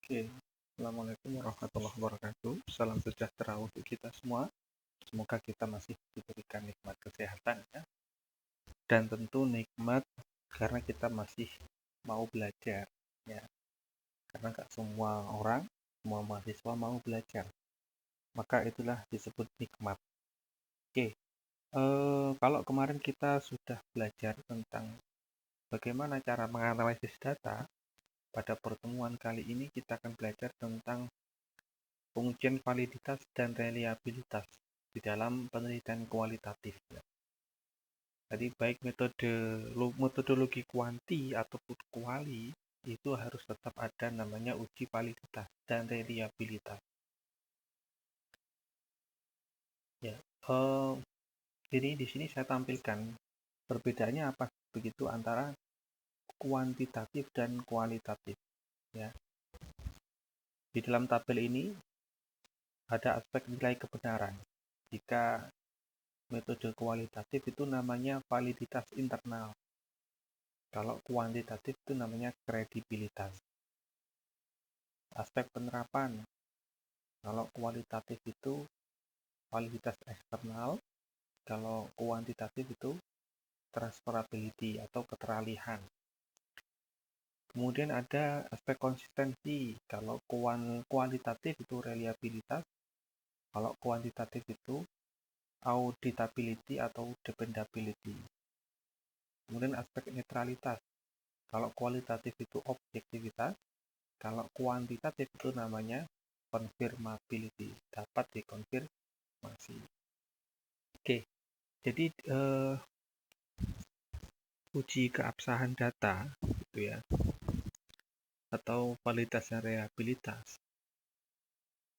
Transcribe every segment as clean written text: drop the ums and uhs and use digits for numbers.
Oke, Assalamualaikum warahmatullahi wabarakatuh. Salam sejahtera untuk kita semua. Semoga kita masih diberikan nikmat kesehatan ya. Dan tentu nikmat karena kita masih mau belajar ya. Karena nggak semua orang, semua mahasiswa mau belajar. Maka itulah disebut nikmat. Oke, kalau kemarin kita sudah belajar tentang bagaimana cara menganalisis data, pada pertemuan kali ini kita akan belajar tentang pengujian validitas dan reliabilitas di dalam penelitian kualitatif. Jadi baik metodologi kuanti ataupun kuali itu harus tetap ada namanya uji validitas dan reliabilitas. Ya, jadi di sini saya tampilkan perbedaannya apa begitu antara kuantitatif dan kualitatif. Ya, di dalam tabel ini ada aspek nilai kebenaran. Jika metode kualitatif itu namanya validitas internal. Kalau kuantitatif itu namanya kredibilitas. Aspek penerapan. Kalau kualitatif itu validitas eksternal. Kalau kuantitatif itu transferability atau keteralihan. Kemudian ada aspek konsistensi. Kalau kualitatif itu reliabilitas. Kalau kuantitatif itu auditability atau dependability. Kemudian aspek netralitas. Kalau kualitatif itu objektivitas, kalau kuantitatif itu namanya confirmability, dapat dikonfirmasi. Oke, jadi uji keabsahan data gitu ya, atau validitas dan reliabilitas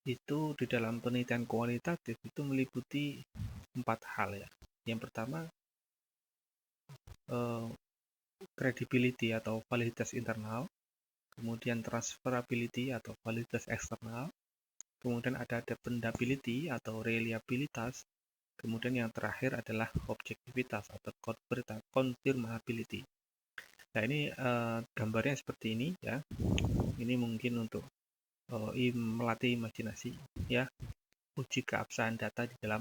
itu di dalam penelitian kualitatif itu meliputi 4 hal ya. Yang pertama credibility atau validitas internal, kemudian transferability atau validitas eksternal, kemudian ada dependability atau reliabilitas, kemudian yang terakhir adalah objektivitas atau confirmability. Nah ini gambarnya seperti ini ya. Ini mungkin untuk melatih imajinasi ya. Uji keabsahan data di dalam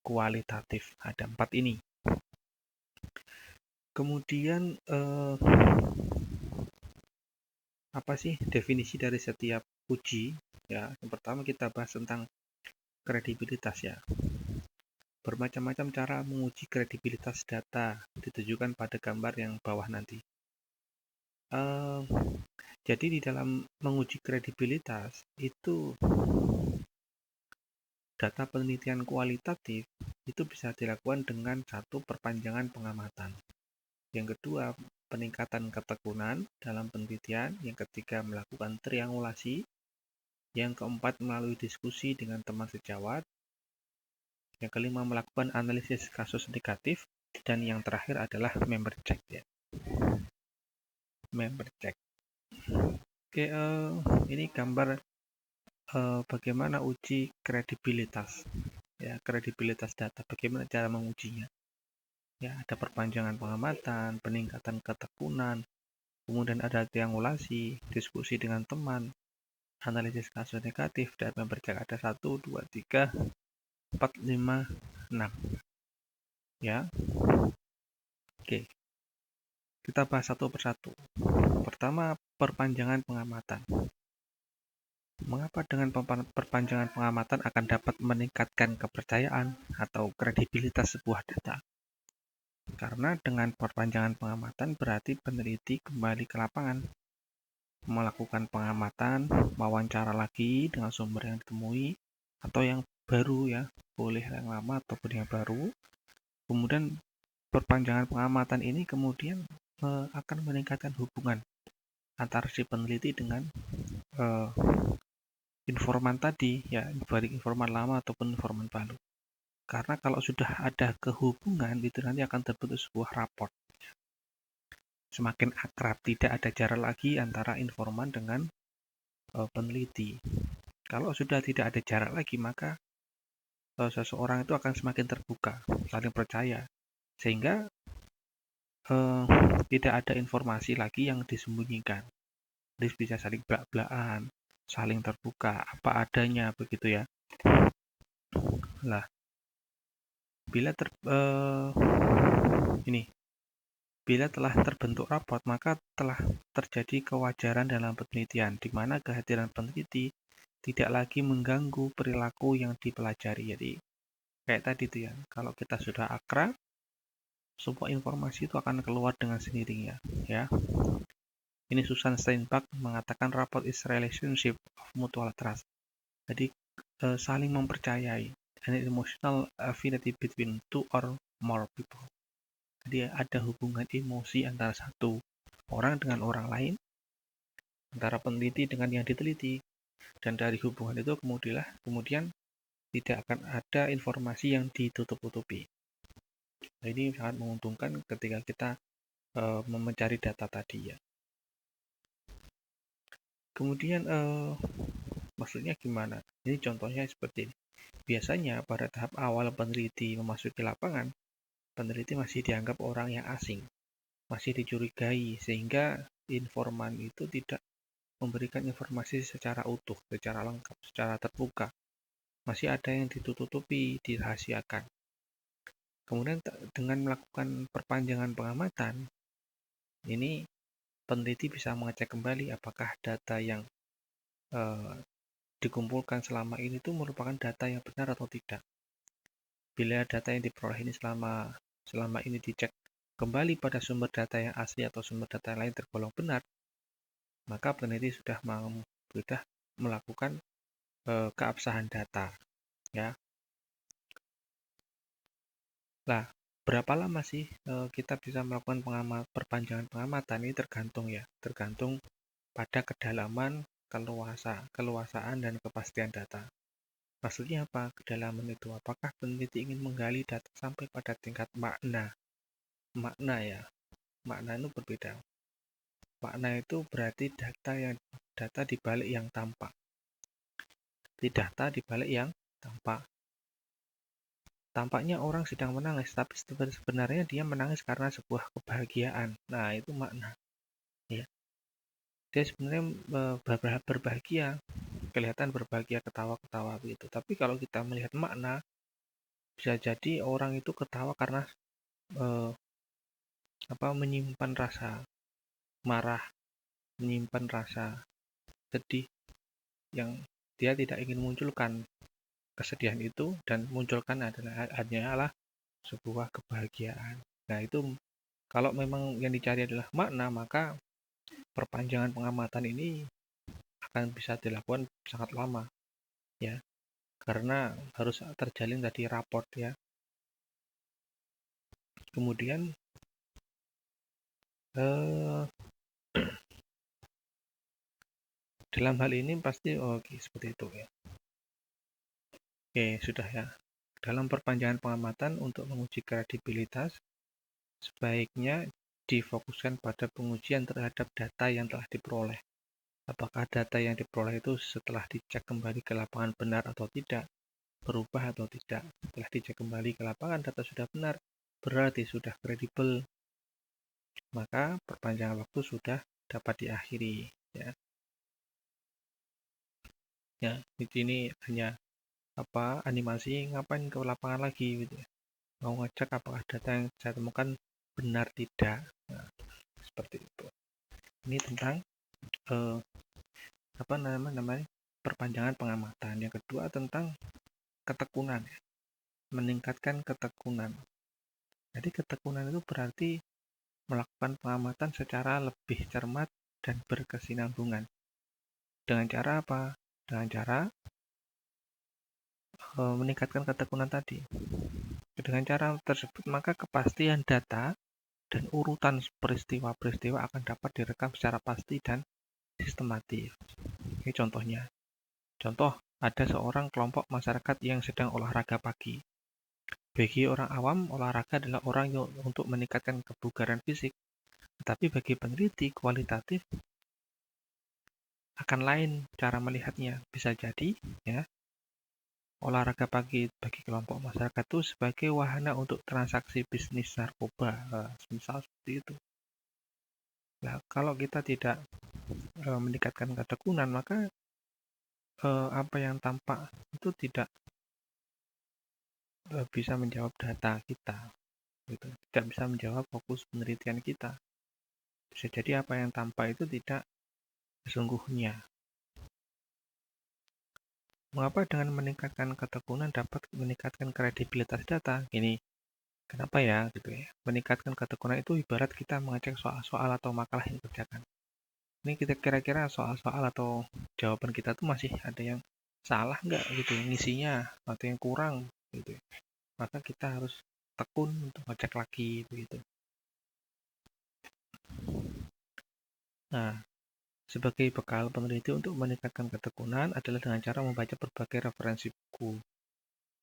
kualitatif ada 4 ini. Kemudian apa sih definisi dari setiap uji ya? Yang pertama kita bahas tentang kredibilitas ya. Bermacam-macam cara menguji kredibilitas data ditujukan pada gambar yang bawah nanti. Jadi di dalam menguji kredibilitas itu data penelitian kualitatif itu bisa dilakukan dengan satu perpanjangan pengamatan. Yang kedua, peningkatan ketekunan dalam penelitian. Yang ketiga, melakukan triangulasi. Yang keempat, melalui diskusi dengan teman sejawat. Yang kelima, melakukan analisis kasus negatif. Dan yang terakhir adalah member check ya. Member check. Oke, ini gambar bagaimana uji kredibilitas ya, kredibilitas data, bagaimana cara mengujinya ya. Ada perpanjangan pengamatan, peningkatan ketekunan, kemudian ada triangulasi, diskusi dengan teman, analisis kasus negatif, dan member check. Ada 1, 2, 3, 4, 5, 6 ya. Oke, kita bahas satu persatu. Pertama, perpanjangan pengamatan. Mengapa dengan perpanjangan pengamatan akan dapat meningkatkan kepercayaan atau kredibilitas sebuah data? Karena dengan perpanjangan pengamatan berarti peneliti kembali ke lapangan, melakukan pengamatan, wawancara lagi dengan sumber yang ditemui, atau yang baru ya, boleh yang lama ataupun yang baru. Kemudian perpanjangan pengamatan ini kemudian akan meningkatkan hubungan antara si peneliti dengan informan tadi ya, baik informan lama ataupun informan baru. Karena kalau sudah ada kehubungan itu nanti akan terbentuk sebuah raport. Semakin akrab, tidak ada jarak lagi antara informan dengan peneliti. Kalau sudah tidak ada jarak lagi, maka seseorang itu akan semakin terbuka, saling percaya, sehingga tidak ada informasi lagi yang disembunyikan. Jadi bisa saling belak-belakan, saling terbuka, apa adanya begitu ya. Lah, bila bila telah terbentuk raport, maka telah terjadi kewajaran dalam penelitian, di mana kehadiran peneliti tidak lagi mengganggu perilaku yang dipelajari. Jadi, kayak tadi tuh ya, kalau kita sudah akrab, semua informasi itu akan keluar dengan sendirinya, ya. Ini Susan Steinbach mengatakan rapport is relationship of mutual trust. Jadi, saling mempercayai, an emotional affinity between two or more people. Jadi ada hubungan emosi antara satu orang dengan orang lain, antara peneliti dengan yang diteliti, dan dari hubungan itu kemudian tidak akan ada informasi yang ditutup-tutupi. Nah, ini sangat menguntungkan ketika kita mencari data tadi ya. Kemudian maksudnya gimana? Ini contohnya seperti ini. Biasanya pada tahap awal peneliti memasuki lapangan, peneliti masih dianggap orang yang asing, masih dicurigai, sehingga informan itu tidak memberikan informasi secara utuh, secara lengkap, secara terbuka. Masih ada yang ditutupi, dirahasiakan. Kemudian dengan melakukan perpanjangan pengamatan, ini peneliti bisa mengecek kembali apakah data yang dikumpulkan selama ini itu merupakan data yang benar atau tidak. Bila data yang diperoleh ini selama ini dicek kembali pada sumber data yang asli atau sumber data yang lain tergolong benar, maka peneliti sudah melakukan keabsahan data, ya. Nah, berapa lama sih kita bisa melakukan perpanjangan pengamatan? Ini tergantung pada kedalaman, keluasaan dan kepastian data. Maksudnya apa? Kedalaman itu, apakah peneliti ingin menggali data sampai pada tingkat makna? Makna ya, makna itu berbeda. Makna itu berarti data di balik yang tampak. Di data di balik yang tampak. Tampaknya orang sedang menangis, tapi sebenarnya dia menangis karena sebuah kebahagiaan. Nah, itu makna. Ya. Dia sebenarnya berbahagia, kelihatan berbahagia, ketawa-ketawa begitu. Tapi kalau kita melihat makna, bisa jadi orang itu ketawa karena menyimpan rasa marah, menyimpan rasa sedih yang dia tidak ingin munculkan kesedihan itu, dan munculkan hanyalah sebuah kebahagiaan. Nah, itu kalau memang yang dicari adalah makna, maka perpanjangan pengamatan ini akan bisa dilakukan sangat lama, ya, karena harus terjalin tadi raport ya. Kemudian dalam hal ini pasti seperti itu ya. Oke, sudah ya. Dalam perpanjangan pengamatan untuk menguji kredibilitas, sebaiknya difokuskan pada pengujian terhadap data yang telah diperoleh. Apakah data yang diperoleh itu setelah dicek kembali ke lapangan benar atau tidak, berubah atau tidak. Setelah dicek kembali ke lapangan, data sudah benar, berarti sudah kredibel, maka perpanjangan waktu sudah dapat diakhiri. Ya, di sini hanya animasi, ngapain ke lapangan lagi gitu ya. Mau ngecek apakah data yang saya temukan benar tidak. Nah, seperti itu. Ini tentang perpanjangan pengamatan. Yang kedua tentang ketekunan, meningkatkan ketekunan. Jadi ketekunan itu berarti melakukan pengamatan secara lebih cermat dan berkesinambungan. Dengan cara apa? Dengan cara meningkatkan ketekunan tadi. Dengan cara tersebut, maka kepastian data dan urutan peristiwa-peristiwa akan dapat direkam secara pasti dan sistematis. Ini contohnya. Contoh, ada seorang kelompok masyarakat yang sedang olahraga pagi. Bagi orang awam, olahraga adalah orang yang untuk meningkatkan kebugaran fisik. Tetapi bagi peneliti kualitatif akan lain cara melihatnya. Bisa jadi, ya, olahraga pagi bagi kelompok masyarakat itu sebagai wahana untuk transaksi bisnis narkoba, misal seperti itu. Nah, kalau kita tidak meningkatkan ketekunan, maka apa yang tampak itu tidak bisa menjawab data kita, gitu. Tidak bisa menjawab fokus penelitian kita. Bisa jadi apa yang tampak itu tidak sesungguhnya. Mengapa dengan meningkatkan ketekunan dapat meningkatkan kredibilitas data? Ini kenapa ya, gitu ya. Meningkatkan ketekunan itu ibarat kita mengecek soal-soal atau makalah yang dikerjakan. Ini kita kira-kira soal-soal atau jawaban kita tuh masih ada yang salah nggak gitu, ngisinya atau yang kurang gitu. Maka kita harus tekun untuk ngecek lagi begitu. Nah, sebagai bekal peneliti untuk meningkatkan ketekunan adalah dengan cara membaca berbagai referensi buku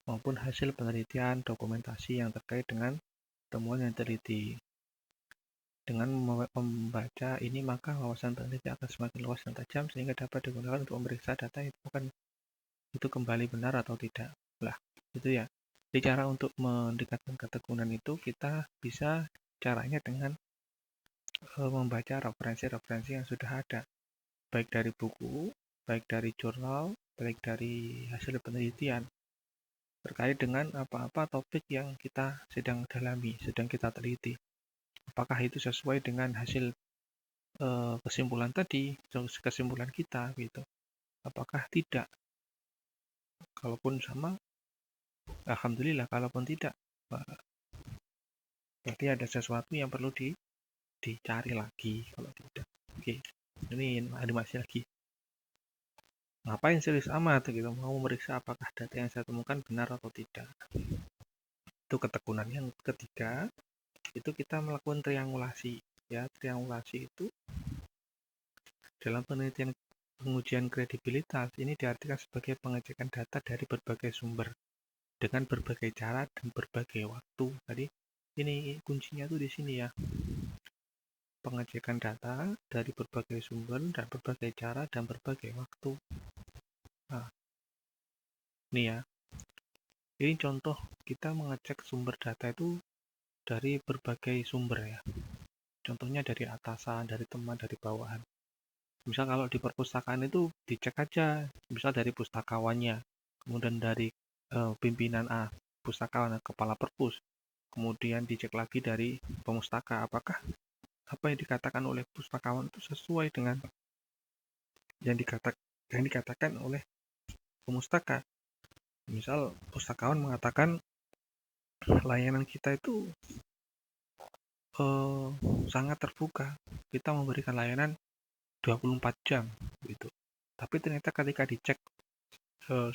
maupun hasil penelitian dokumentasi yang terkait dengan temuan yang teliti. Dengan membaca ini, maka wawasan peneliti akan semakin luas dan tajam sehingga dapat digunakan untuk memeriksa data itu kembali benar atau tidak. Lah, itu ya. Jadi cara untuk meningkatkan ketekunan itu kita bisa caranya dengan membaca referensi-referensi yang sudah ada, baik dari buku, baik dari jurnal, baik dari hasil penelitian terkait dengan apa-apa topik yang kita sedang dalami, sedang kita teliti. Apakah itu sesuai dengan hasil kesimpulan tadi, kesimpulan kita gitu. Apakah tidak? Kalaupun sama, alhamdulillah. Kalaupun tidak, berarti ada sesuatu yang perlu dicari lagi. Kalau tidak, oke. Ini masih lagi. Ngapain serius amat gitu? Mau memeriksa apakah data yang saya temukan benar atau tidak. Itu ketekunan. Yang ketiga, itu kita melakukan triangulasi. Ya, triangulasi itu dalam penelitian pengujian kredibilitas ini diartikan sebagai pengecekan data dari berbagai sumber dengan berbagai cara dan berbagai waktu. Tadi ini kuncinya tuh di sini ya. Pengecekan data dari berbagai sumber dan berbagai cara dan berbagai waktu. Nah, ini ya. Ini contoh kita mengecek sumber data itu dari berbagai sumber ya. Contohnya dari atasan, dari teman, dari bawahan. Misal kalau di perpustakaan itu dicek aja, misal dari pustakawannya, kemudian dari pimpinan pustakawan, kepala perpus, kemudian dicek lagi dari pemustaka, apakah apa yang dikatakan oleh pustakawan itu sesuai dengan yang dikatakan oleh pemustaka. Misal pustakawan mengatakan layanan kita itu sangat terbuka, kita memberikan layanan 24 jam gitu. Tapi ternyata ketika dicek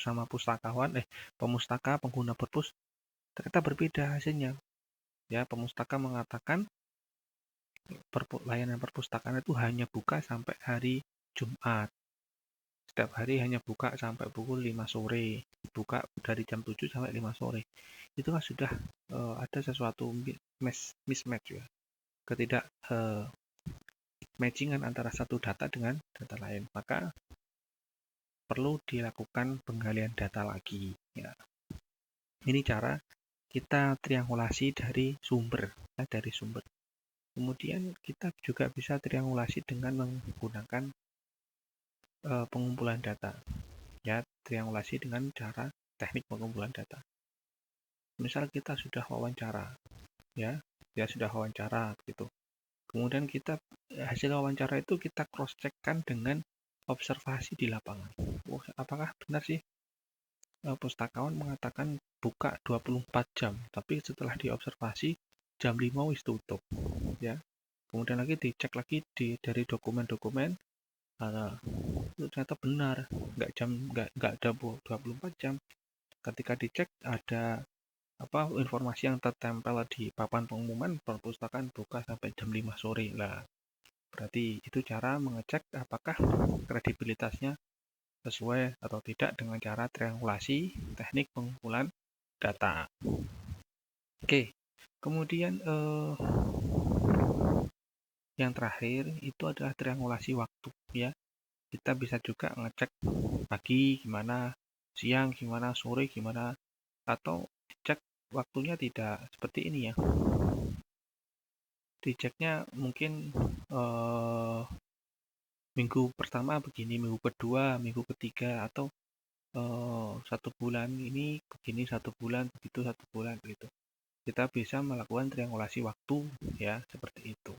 sama pemustaka, pengguna perpus, ternyata berbeda hasilnya. Ya, pemustaka mengatakan layanan perpustakaan itu hanya buka sampai hari Jumat. Setiap hari hanya buka sampai pukul 5 sore. Buka dari jam 7 sampai 5 sore. Itu kan sudah ada sesuatu mismatch ya. Ketidak matchingan antara satu data dengan data lain. Maka perlu dilakukan penggalian data lagi. Ya. Ini cara kita triangulasi dari sumber. Kemudian kita juga bisa triangulasi dengan menggunakan pengumpulan data. Ya, triangulasi dengan cara teknik pengumpulan data. Misal kita sudah wawancara, ya sudah wawancara gitu. Kemudian kita hasil wawancara itu kita cross checkkan dengan observasi di lapangan. Apakah benar sih pustakawan mengatakan buka 24 jam, tapi setelah diobservasi jam 5 wis tutup, ya. Kemudian lagi dicek lagi dari dokumen-dokumen, itu ternyata benar, nggak ada 24 jam. Ketika dicek ada informasi yang tertempel di papan pengumuman perpustakaan buka sampai jam 5 sore lah. Berarti itu cara mengecek apakah kredibilitasnya sesuai atau tidak dengan cara triangulasi teknik pengumpulan data. Oke, kemudian yang terakhir itu adalah triangulasi waktu ya. Kita bisa juga ngecek pagi gimana, siang gimana, sore gimana, atau cek waktunya tidak seperti ini ya. Diceknya mungkin minggu pertama begini, minggu kedua, minggu ketiga, atau 1 bulan ini begini, 1 bulan begitu, 1 bulan begitu. Kita bisa melakukan triangulasi waktu, ya, seperti itu.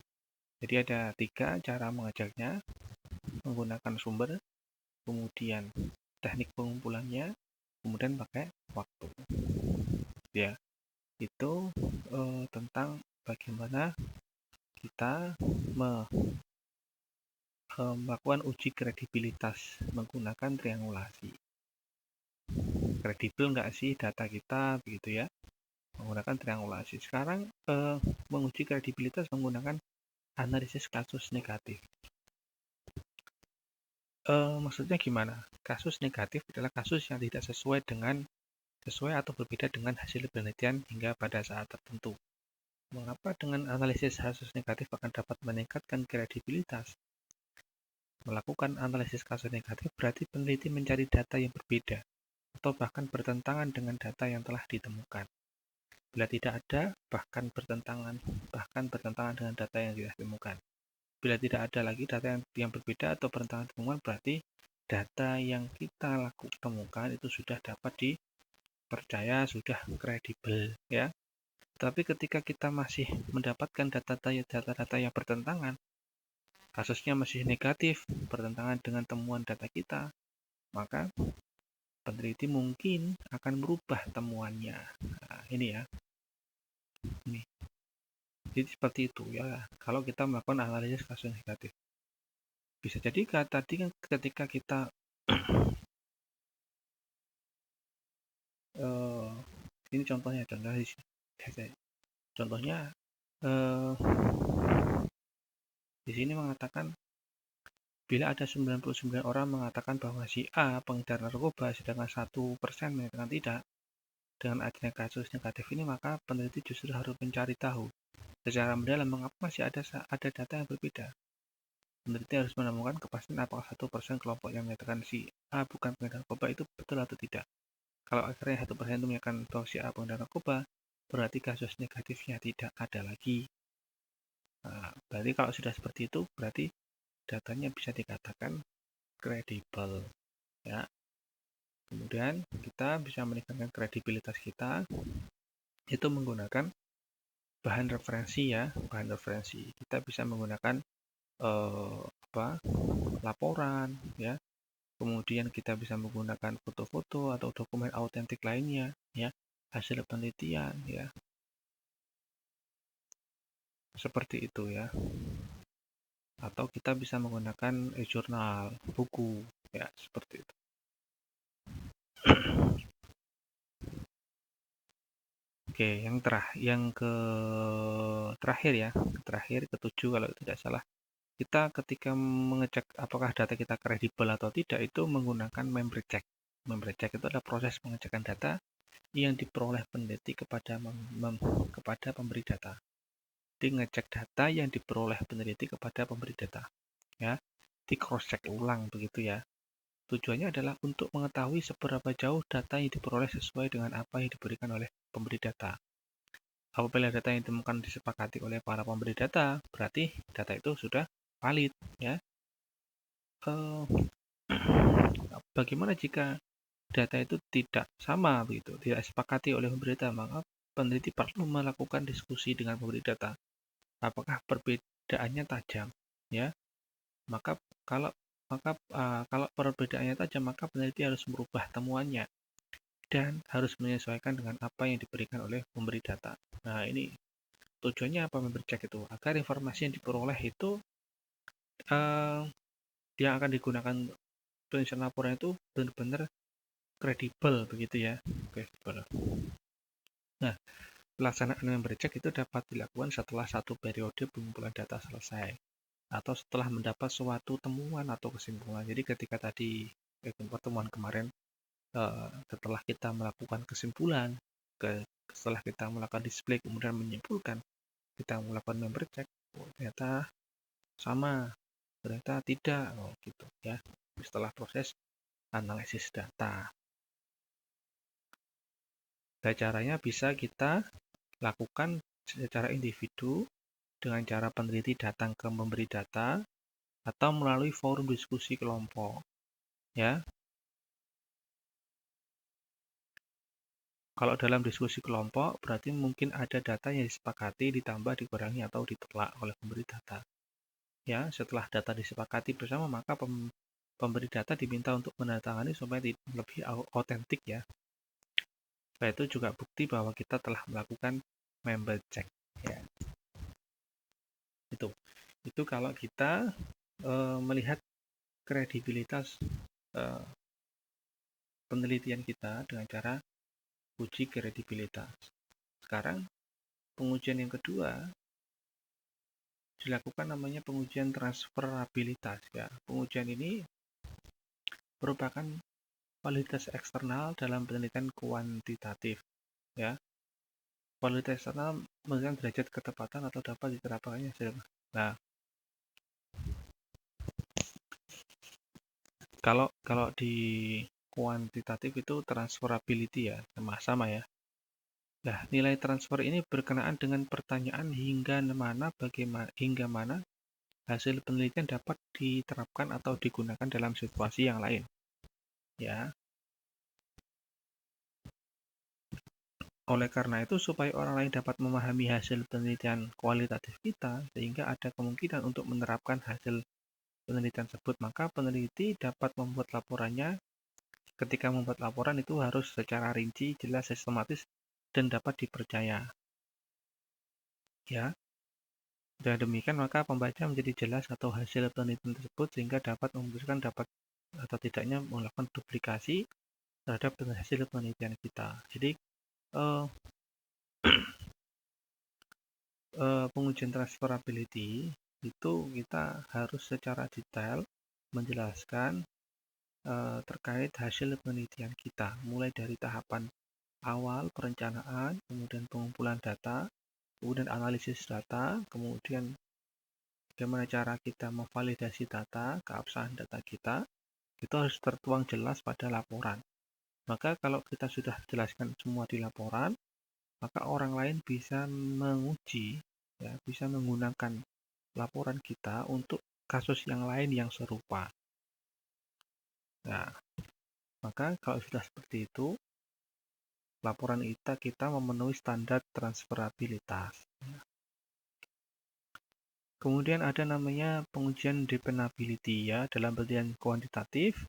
Jadi ada 3 cara mengajarnya, menggunakan sumber, kemudian teknik pengumpulannya, kemudian pakai waktu. Ya, itu tentang bagaimana kita melakukan uji kredibilitas menggunakan triangulasi. Kredibel nggak sih data kita, begitu ya, menggunakan triangulasi. Sekarang menguji kredibilitas menggunakan analisis kasus negatif. Maksudnya gimana? Kasus negatif adalah kasus yang tidak sesuai atau berbeda dengan hasil penelitian hingga pada saat tertentu. Mengapa dengan analisis kasus negatif akan dapat meningkatkan kredibilitas? Melakukan analisis kasus negatif berarti peneliti mencari data yang berbeda atau bahkan bertentangan dengan data yang telah ditemukan. Bila tidak ada, bahkan bertentangan dengan data yang tidak ditemukan. Bila tidak ada lagi data yang berbeda atau bertentangan temuan, berarti data yang kita temukan itu sudah dapat dipercaya, sudah kredibel, ya. Tapi ketika kita masih mendapatkan data-data yang bertentangan, kasusnya masih negatif, bertentangan dengan temuan data kita, maka peneliti mungkin akan merubah temuannya. Nah, ini ya. Ini. Jadi seperti itu ya, kalau kita melakukan analisis kasus negatif. Bisa jadi tadi kan ketika kita ini contohnya di sini mengatakan bila ada 99 orang mengatakan bahwa si A pengedar narkoba, sedangkan 1% mengatakan tidak, dengan adanya kasus negatif ini maka peneliti justru harus mencari tahu secara mendalam mengapa masih ada data yang berbeda. Peneliti harus menemukan kepastian apakah 1% kelompok yang menyatakan si A bukan pengedar narkoba itu betul atau tidak. Kalau akhirnya 1% itu menyatakan bahwa si A pengedar narkoba, berarti kasus negatifnya tidak ada lagi. Nah, berarti kalau sudah seperti itu, berarti datanya bisa dikatakan kredibel. Ya. Kemudian kita bisa meningkatkan kredibilitas kita itu menggunakan bahan referensi, ya, bahan referensi. Kita bisa menggunakan laporan, ya. Kemudian kita bisa menggunakan foto-foto atau dokumen autentik lainnya, ya, hasil penelitian, ya. Seperti itu ya. Atau kita bisa menggunakan jurnal, buku, ya, seperti itu. Oke, yang terakhir ya, ketujuh kalau tidak salah. Kita ketika mengecek apakah data kita kredibel atau tidak itu menggunakan member check. Member check itu adalah proses pengecekan data yang diperoleh peneliti kepada pemberi data. Jadi ngecek data yang diperoleh peneliti kepada pemberi data, ya, di cross check ulang begitu ya. Tujuannya adalah untuk mengetahui seberapa jauh data yang diperoleh sesuai dengan apa yang diberikan oleh pemberi data. Apabila data yang ditemukan disepakati oleh para pemberi data, berarti data itu sudah valid, ya. Bagaimana jika data itu tidak sama begitu, tidak disepakati oleh pemberi data, maka peneliti perlu melakukan diskusi dengan pemberi data. Apakah perbedaannya tajam, ya? Maka kalau perbedaannya tajam, maka peneliti harus merubah temuannya dan harus menyesuaikan dengan apa yang diberikan oleh pemberi data. Nah, ini tujuannya apa member check itu? Agar informasi yang diperoleh itu yang akan digunakan penyusunan laporan itu benar-benar kredibel begitu ya. Kredibel. Nah, pelaksanaan member check itu dapat dilakukan setelah satu periode pengumpulan data selesai atau setelah mendapat suatu temuan atau kesimpulan. Jadi ketika tadi pertemuan kemarin setelah kita melakukan kesimpulan, setelah kita melakukan display kemudian menyimpulkan, kita melakukan member check, ternyata sama, ternyata tidak, gitu ya. Setelah proses analisis data. Nah, caranya bisa kita lakukan secara individu dengan cara peneliti datang ke pemberi data atau melalui forum diskusi kelompok. Ya, kalau dalam diskusi kelompok berarti mungkin ada data yang disepakati, ditambah, dikurangi atau ditolak oleh pemberi data. Ya, setelah data disepakati bersama maka pemberi data diminta untuk menandatangani supaya lebih otentik ya. Supaya itu juga bukti bahwa kita telah melakukan member check ya. Itu kalau kita melihat kredibilitas penelitian kita dengan cara uji kredibilitas. Sekarang pengujian yang kedua dilakukan namanya pengujian transferabilitas ya. Pengujian ini merupakan validitas eksternal dalam penelitian kuantitatif ya. Validitas eksternal menentukan derajat ketepatan atau dapat diterapkannya hasil. Nah, kalau di kuantitatif itu transferability ya, sama-sama ya. Nah, nilai transfer ini berkenaan dengan pertanyaan hingga mana hasil penelitian dapat diterapkan atau digunakan dalam situasi yang lain. Ya. Oleh karena itu, supaya orang lain dapat memahami hasil penelitian kualitatif kita, sehingga ada kemungkinan untuk menerapkan hasil penelitian tersebut, maka peneliti dapat membuat laporannya. Ketika membuat laporan itu harus secara rinci, jelas, sistematis, dan dapat dipercaya. Ya. Dengan demikian, maka pembaca menjadi jelas atau hasil penelitian tersebut sehingga dapat memutuskan dapat atau tidaknya melakukan duplikasi terhadap hasil penelitian kita. Jadi, pengujian transferability itu kita harus secara detail menjelaskan terkait hasil penelitian kita, mulai dari tahapan awal perencanaan, kemudian pengumpulan data, kemudian analisis data, kemudian bagaimana cara kita memvalidasi data, keabsahan data kita, itu harus tertuang jelas pada laporan. Maka kalau kita sudah jelaskan semua di laporan, maka orang lain bisa menguji, ya, bisa menggunakan laporan kita untuk kasus yang lain yang serupa. Nah, maka kalau sudah seperti itu, laporan kita memenuhi standar transferabilitas. Kemudian ada namanya pengujian dependability ya, dalam penelitian kuantitatif.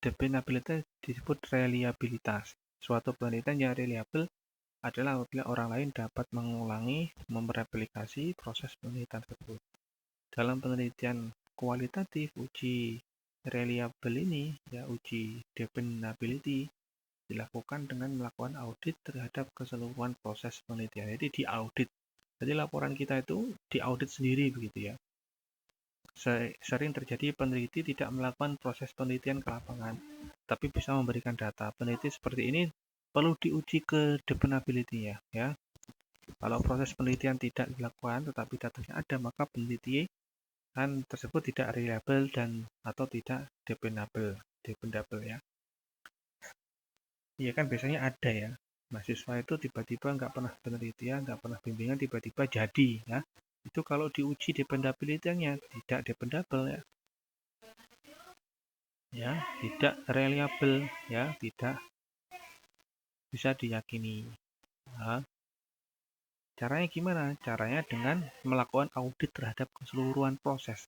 Dependability disebut reliabilitas. Suatu penelitian yang reliable adalah apabila orang lain dapat mengulangi, mereplikasi proses penelitian tersebut. Dalam penelitian kualitatif, uji reliable ini, ya, uji dependability dilakukan dengan melakukan audit terhadap keseluruhan proses penelitian. Jadi diaudit. Jadi laporan kita itu diaudit sendiri begitu ya. Sering terjadi peneliti tidak melakukan proses penelitian ke lapangan, tapi bisa memberikan data. Peneliti seperti ini perlu diuji ke dependability ya. Kalau proses penelitian tidak dilakukan tetapi datanya ada, maka penelitian tersebut tidak reliable dan atau tidak dependable ya. Iya kan biasanya ada ya, mahasiswa itu tiba-tiba nggak pernah penelitian, nggak pernah bimbingan, tiba-tiba jadi ya. Itu kalau diuji dependability-nya tidak dependable ya. Ya, tidak reliable ya, tidak bisa diyakini. Nah, caranya gimana? Caranya dengan melakukan audit terhadap keseluruhan proses.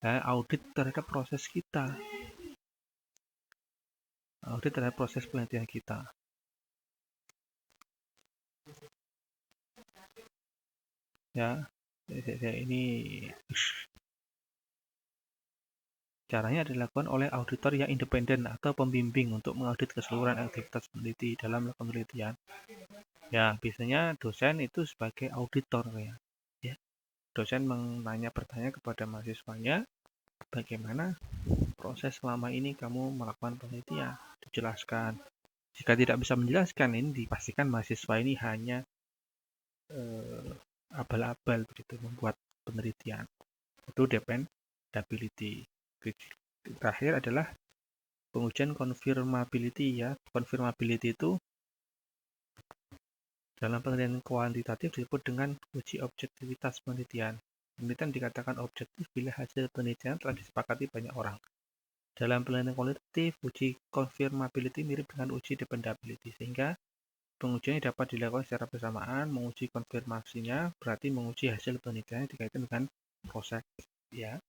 Nah, audit terhadap proses kita. Audit terhadap proses penelitian kita. Ya, ini caranya dilakukan oleh auditor yang independen atau pembimbing untuk mengaudit keseluruhan aktivitas peneliti dalam melakukan penelitian. Ya, biasanya dosen itu sebagai auditor ya. Dosen menanya pertanyaan kepada mahasiswanya, bagaimana proses selama ini kamu melakukan penelitian, dijelaskan. Jika tidak bisa menjelaskan, ini dipastikan mahasiswa ini hanya abal-abal begitu membuat penelitian. Itu dependability. Terakhir adalah pengujian confirmability ya. Confirmability itu dalam penelitian kuantitatif disebut dengan uji objektivitas penelitian. Penelitian dikatakan objektif bila hasil penelitian telah disepakati banyak orang. Dalam penelitian kualitatif, uji confirmability mirip dengan uji dependability, sehingga pengujiannya dapat dilakukan secara bersamaan. Menguji konfirmasinya berarti menguji hasil penelitian dikaitkan dengan proses, ya.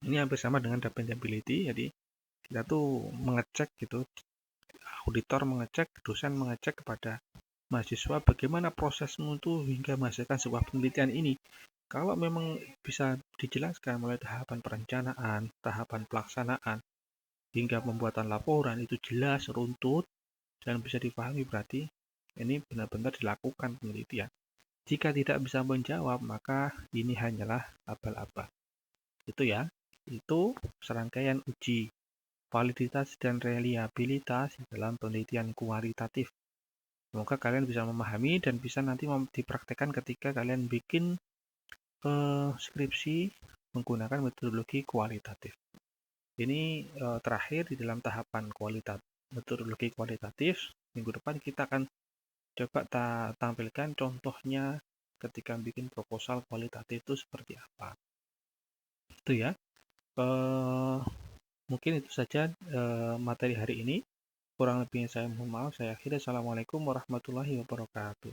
Ini hampir sama dengan dependability, jadi kita tuh mengecek gitu, auditor mengecek, dosen mengecek kepada mahasiswa bagaimana prosesmu tuh hingga menghasilkan sebuah penelitian ini. Kalau memang bisa dijelaskan mulai tahapan perencanaan, tahapan pelaksanaan, hingga pembuatan laporan itu jelas, runtut, dan bisa dipahami, berarti ini benar-benar dilakukan penelitian. Jika tidak bisa menjawab, maka ini hanyalah abal-abal. Itu ya, itu serangkaian uji validitas dan reliabilitas dalam penelitian kualitatif. Semoga kalian bisa memahami dan bisa nanti dipraktekkan ketika kalian bikin skripsi menggunakan metodologi kualitatif. Ini terakhir di dalam tahapan metodologi kualitatif. Minggu depan kita akan coba tampilkan contohnya ketika bikin proposal kualitatif itu seperti apa. Itu ya. Mungkin itu saja materi hari ini. Kurang lebihnya saya mohon maaf. Saya akhiri. Assalamualaikum warahmatullahi wabarakatuh.